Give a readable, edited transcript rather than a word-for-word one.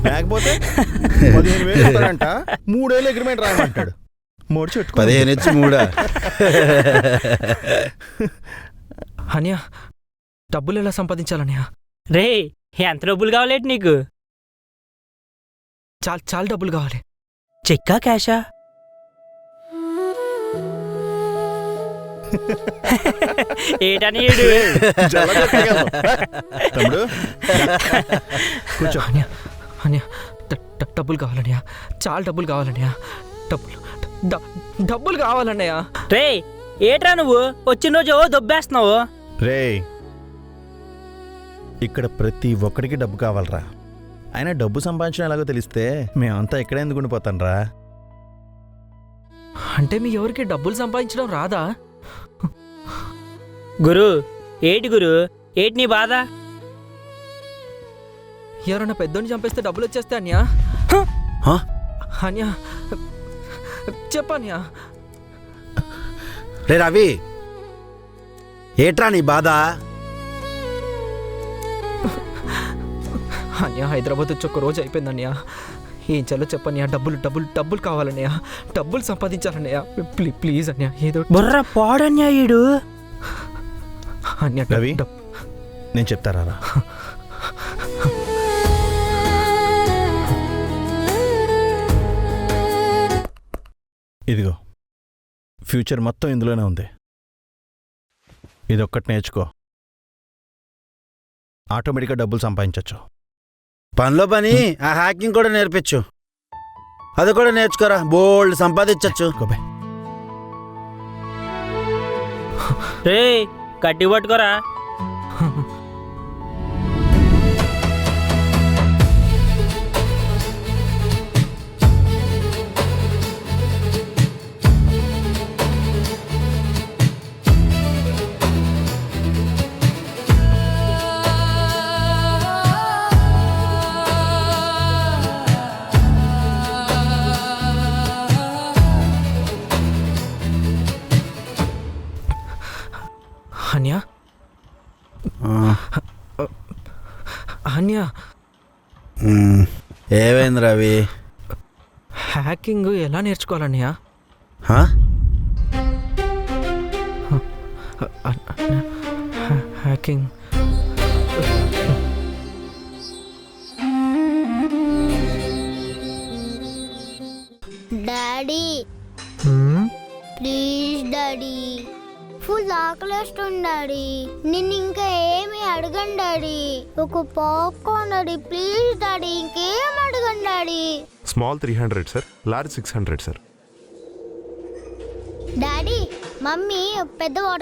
లేకపోతే 15,000 ఇస్తాడంట, 3 ఏళ్ళు అగ్రిమెంట్ రాయమంటాడు. మూడు చెట్టు 15 ఇచ్చి 3. అన్యా డబ్బులు ఎలా సంపాదించాలన్యా? రే ఎంత డబ్బులు కావాలేంటి నీకు? చాలా డబ్బులు కావాలి. చెక్కా క్యాషా? ఏటని తమ్ముడు కూర్చో. అన్యా అన్యా డబ్బులు కావాలన్యా, చాలా డబ్బులు కావాలన్యా. డబ్బులు కావాలన్నయ్యా. రే ఏట్రా నువ్వు వచ్చిన రోజు దొబ్బేస్తున్నావు? రే ఇక్కడ ప్రతి ఒక్కడికి డబ్బు కావాలరా. అయినా డబ్బు సంపాదించడం ఎలాగో తెలిస్తే మేమంతా ఇక్కడ ఎందుకు ఉండిపోతానరా? అంటే మీ ఎవరికి డబ్బులు సంపాదించడం రాదా? గురు ఏటి గురు, ఏటి నీ బాధ? ఎవరన్నా పెద్దోని చంపేస్తే డబ్బులు వచ్చేస్తే అన్యా. అన్యా చెప్పన్యా. రే రవి, ఏట్రా నీ బాధ? అన్యా హైదరాబాద్ వచ్చి ఒక్క రోజు అయిపోయిందన్యా. ఏం చలో చెప్పన్యా. డబ్బులు కావాలన్నయ్యా, డబ్బులు సంపాదించాలన్నయ్యా. ప్లీజ్ అన్యా ఏదో. బుర్ర పాడన్యా ఈడు. అన్యా రవి నేను చెప్తారా? ఇదిగో ఫ్యూచర్ మొత్తం ఇందులోనే ఉంది. ఇదొక్కటి నేర్చుకో, ఆటోమేటిక్గా డబ్బులు సంపాదించవచ్చు. పనిలో పని ఆ హ్యాకింగ్ కూడా నేర్పించు. అది కూడా నేర్చుకోరా, బోల్డ్ సంపాదించచ్చు. రే కట్టి పట్టుకోరా. అన్యా అన్యా ఏమైంది రవి? హ్యాకింగ్ ఎలా నేర్చుకోవాలన్నయ్యా? Hacking daddy please daddy, full ఆకలేస్తుంది డాడీ. నిన్ను ఇంకా ఏమి అడగండి డాడీ. ఒక పాప్కార్న్ డాడీ, ప్లీజ్ డాడీ, ఇంకేం అడగండి daddy. Small 300 sir, large 600 sir. Daddy mummy పెద్ద వాటర్